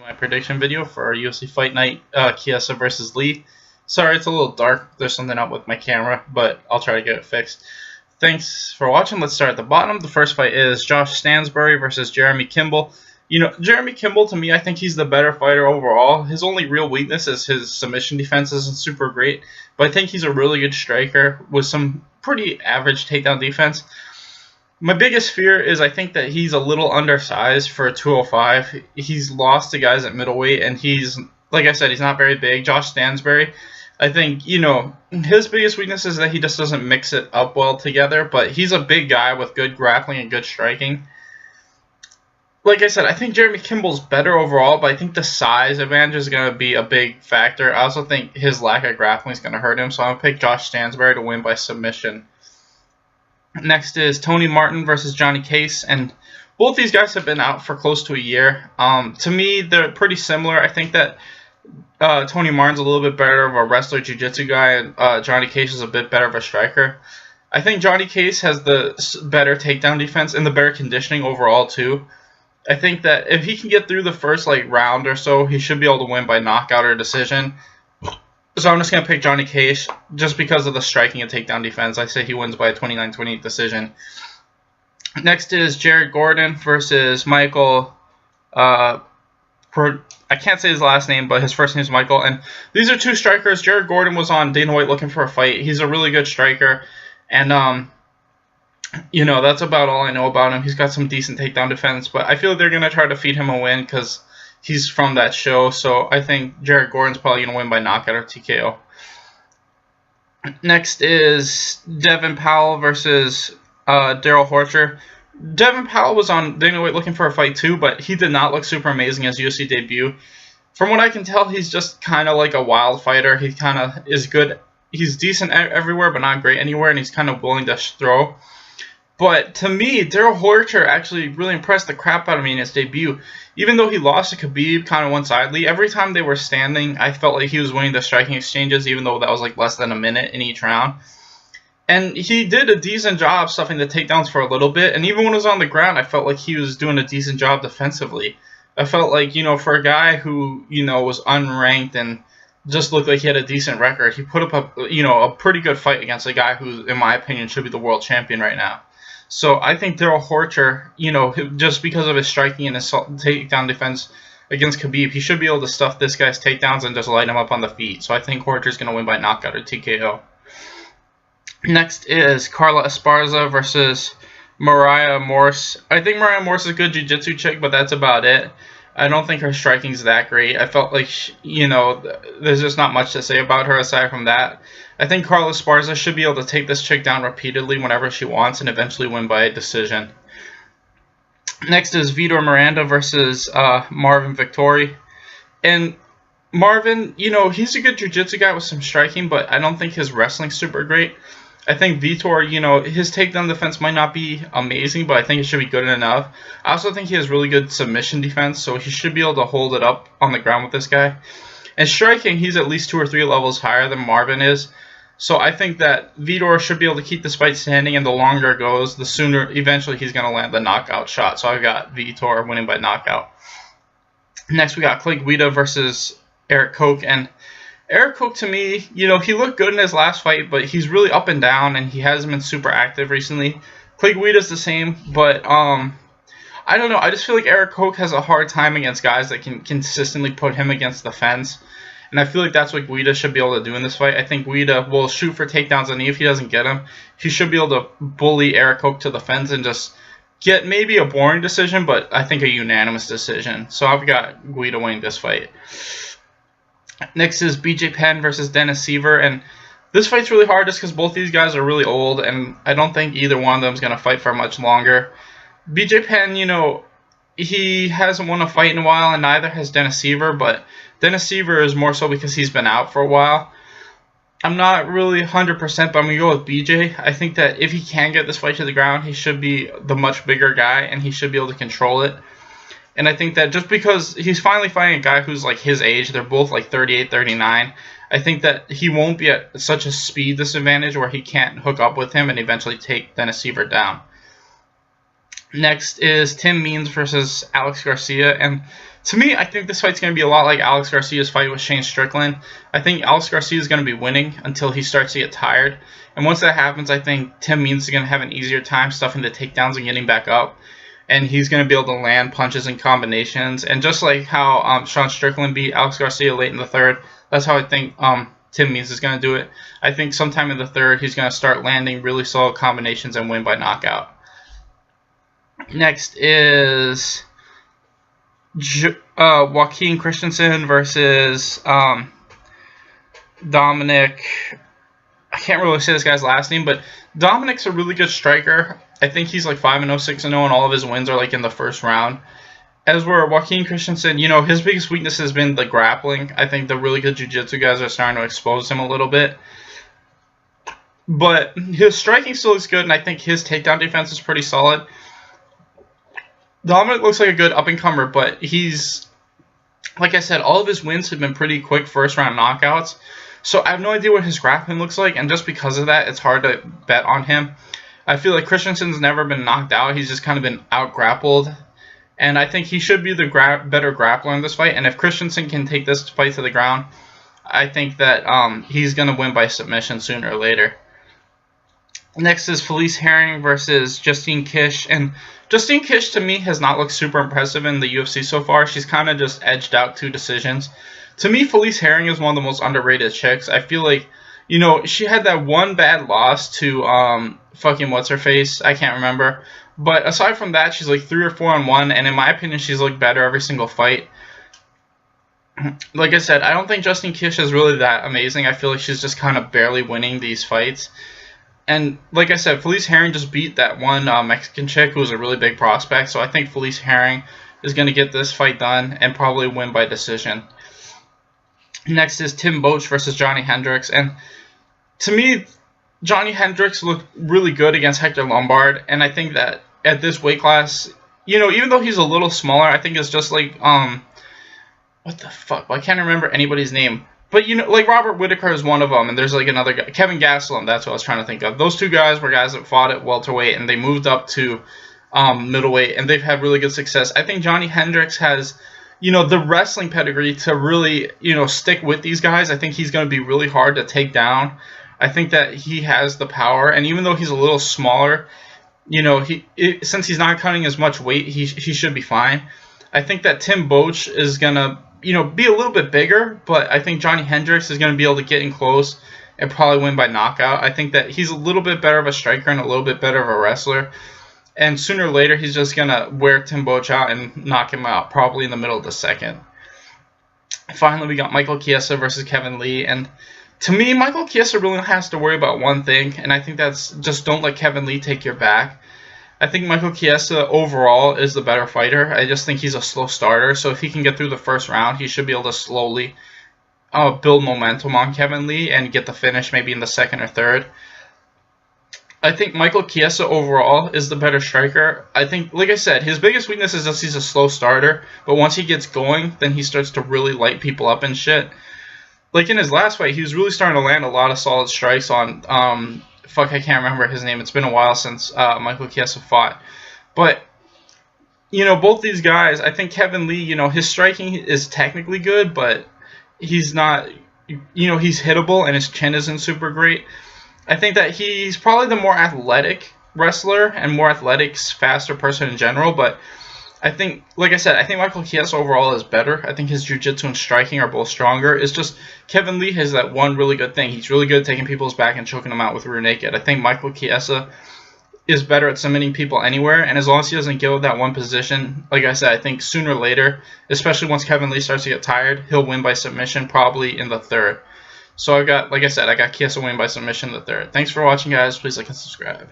My prediction video for UFC Fight Night, Chiesa versus Lee. Sorry, it's a little dark. There's something up with my camera, but I'll try to get it fixed. Thanks for watching. Let's start at the bottom. The first fight is Josh Stansbury versus Jeremy Kimball. You know, Jeremy Kimball, to me, I think he's the better fighter overall. His only real weakness is his submission defense isn't super great, but I think he's a really good striker with some pretty average takedown defense. My biggest fear is I think that he's a little undersized for a 205. He's lost to guys at middleweight, and he's, like I said, he's not very big. Josh Stansbury, I think, you know, his biggest weakness is that he just doesn't mix it up well together, but he's a big guy with good grappling and good striking. Like I said, I think Jeremy Kimball's better overall, but I think the size advantage is going to be a big factor. I also think his lack of grappling is going to hurt him, so I'm going to pick Josh Stansbury to win by submission. Next is Tony Martin versus Johnny Case, and both these guys have been out for close to a year. To me, they're pretty similar. I think that Tony Martin's a little bit better of a wrestler, jiu-jitsu guy, and Johnny Case is a bit better of a striker. I think Johnny Case has the better takedown defense and the better conditioning overall, too. I think that if he can get through the first round or so, he should be able to win by knockout or decision. So I'm just going to pick Johnny Case just because of the striking and takedown defense. I say he wins by a 29-28 decision. Next is Jared Gordon versus Michael. I can't say his last name, but his first name is Michael. And these are two strikers. Jared Gordon was on Dana White looking for a fight. He's a really good striker. And, you know, that's about all I know about him. He's got some decent takedown defense. But I feel they're going to try to feed him a win because he's from that show, so I think Jared Gordon's probably going to win by knockout or TKO. Next is Devin Powell versus Daryl Horcher. Devin Powell was on Dana White looking for a fight too, but he did not look super amazing as UFC debut. From what I can tell, he's just kind of like a wild fighter. He kind of is good. He's decent everywhere, but not great anywhere, and he's kind of willing to throw. But to me, Daryl Horcher actually really impressed the crap out of me in his debut. Even though he lost to Khabib kind of one-sidedly, every time they were standing, I felt like he was winning the striking exchanges, even though that was like less than a minute in each round. And he did a decent job stuffing the takedowns for a little bit, and even when he was on the ground, I felt like he was doing a decent job defensively. I felt like, you know, for a guy who, you know, was unranked and just looked like he had a decent record, he put up a pretty good fight against a guy who, in my opinion, should be the world champion right now. So I think Daryl Horcher, you know, just because of his striking and his takedown defense against Khabib, he should be able to stuff this guy's takedowns and just light him up on the feet. So I think Horcher's going to win by knockout or TKO. Next is Carla Esparza versus Mariah Morse. I think Mariah Morse is a good jiu-jitsu chick, but that's about it. I don't think her striking's that great. I felt like, you know, there's just not much to say about her aside from that. I think Carla Esparza should be able to take this chick down repeatedly whenever she wants and eventually win by a decision. Next is Vitor Miranda versus Marvin Vettori. And Marvin, you know, he's a good jiu-jitsu guy with some striking, but I don't think his wrestling's super great. I think Vitor, you know, his takedown defense might not be amazing, but I think it should be good enough. I also think he has really good submission defense, so he should be able to hold it up on the ground with this guy. And striking, he's at least 2 or 3 levels higher than Marvin is. So I think that Vitor should be able to keep this fight standing, and the longer it goes, the sooner eventually he's going to land the knockout shot. So I've got Vitor winning by knockout. Next, we got Clay Guida versus Eric Koch. And Eric Koch, to me, you know, he looked good in his last fight, but he's really up and down, and he hasn't been super active recently. Clay Guida's the same, but I don't know. I just feel like Eric Koch has a hard time against guys that can consistently put him against the fence. And I feel like that's what Guida should be able to do in this fight. I think Guida will shoot for takedowns, and if he doesn't get him, he should be able to bully Eric Koch to the fence and just get maybe a boring decision, but I think a unanimous decision. So I've got Guida winning this fight. Next is BJ Penn versus Dennis Siver, and this fight's really hard just because both these guys are really old, and I don't think either one of them is going to fight for much longer. BJ Penn, you know, he hasn't won a fight in a while, and neither has Dennis Siver, but Dennis Siver is more so because he's been out for a while. I'm not really 100%, but I'm going to go with BJ. I think that if he can get this fight to the ground, he should be the much bigger guy, and he should be able to control it. And I think that just because he's finally fighting a guy who's like his age, they're both like 38, 39, I think that he won't be at such a speed disadvantage where he can't hook up with him and eventually take Dennis Siver down. Next is Tim Means versus Alex Garcia, and To me, I think this fight's going to be a lot like Alex Garcia's fight with Shane Strickland. I think Alex Garcia is going to be winning until he starts to get tired. And once that happens, I think Tim Means is going to have an easier time stuffing the takedowns and getting back up. And he's going to be able to land punches and combinations. And just like how Sean Strickland beat Alex Garcia late in the third, that's how I think Tim Means is going to do it. I think sometime in the third, he's going to start landing really solid combinations and win by knockout. Next is Joaquin Christensen versus Dominic. I can't really say this guy's last name, but Dominic's a really good striker. I think he's like 5-0, 6-0, and all of his wins are like in the first round. As where Joaquin Christensen, his biggest weakness has been the grappling. I think the really good jiu-jitsu guys are starting to expose him a little bit. But his striking still looks good, and I think his takedown defense is pretty solid. Dominic looks like a good up-and-comer, but he's, like I said, all of his wins have been pretty quick first-round knockouts. So I have no idea what his grappling looks like, and just because of that, it's hard to bet on him. I feel like Christensen's never been knocked out. He's just kind of been out-grappled. And I think he should be the better grappler in this fight. And if Christensen can take this fight to the ground, I think that he's going to win by submission sooner or later. Next is Felice Herring versus Justine Kish. And Justine Kish, to me, has not looked super impressive in the UFC so far. She's kind of just edged out 2 decisions. To me, Felice Herring is one of the most underrated chicks. I feel like, she had that one bad loss to fucking what's-her-face. I can't remember. But aside from that, she's like 3 or 4-1, and in my opinion, she's looked better every single fight. Like I said, I don't think Justine Kish is really that amazing. I feel like she's just kind of barely winning these fights. And like I said, Felice Herring just beat that one Mexican chick who was a really big prospect. So I think Felice Herring is going to get this fight done and probably win by decision. Next is Tim Boetsch versus Johnny Hendricks. And to me, Johnny Hendricks looked really good against Hector Lombard. And I think that at this weight class, even though he's a little smaller, I think it's just like, what the fuck? Well, I can't remember anybody's name. But, like Robert Whitaker is one of them, and there's like another guy, Kevin Gastelum, that's what I was trying to think of. Those 2 guys were guys that fought at welterweight, and they moved up to middleweight, and they've had really good success. I think Johnny Hendricks has, the wrestling pedigree to really, stick with these guys. I think he's going to be really hard to take down. I think that he has the power, and even though he's a little smaller, since he's not cutting as much weight, he should be fine. I think that Tim Boetsch is going to, be a little bit bigger, but I think Johnny Hendricks is going to be able to get in close and probably win by knockout. I think that he's a little bit better of a striker and a little bit better of a wrestler. And sooner or later, he's just going to wear Tim Boetsch out and knock him out, probably in the middle of the second. Finally, we got Michael Chiesa versus Kevin Lee. And to me, Michael Chiesa really has to worry about one thing, and I think that's just don't let Kevin Lee take your back. I think Michael Chiesa overall is the better fighter. I just think he's a slow starter, so if he can get through the first round, he should be able to slowly build momentum on Kevin Lee and get the finish maybe in the second or third. I think Michael Chiesa overall is the better striker. I think, like I said, his biggest weakness is just he's a slow starter, but once he gets going, then he starts to really light people up and shit. Like in his last fight, he was really starting to land a lot of solid strikes on, I can't remember his name. It's been a while since Michael Chiesa fought. But, both these guys, I think Kevin Lee, his striking is technically good, but he's not, he's hittable and his chin isn't super great. I think that he's probably the more athletic wrestler and more athletic, faster person in general, but I think, like I said, I think Michael Chiesa overall is better. I think his jiu-jitsu and striking are both stronger. It's just Kevin Lee has that one really good thing. He's really good at taking people's back and choking them out with rear naked. I think Michael Chiesa is better at submitting people anywhere, and as long as he doesn't give up that one position, like I said, I think sooner or later, especially once Kevin Lee starts to get tired, he'll win by submission probably in the third. So I got Chiesa win by submission in the third. Thanks for watching, guys. Please like and subscribe.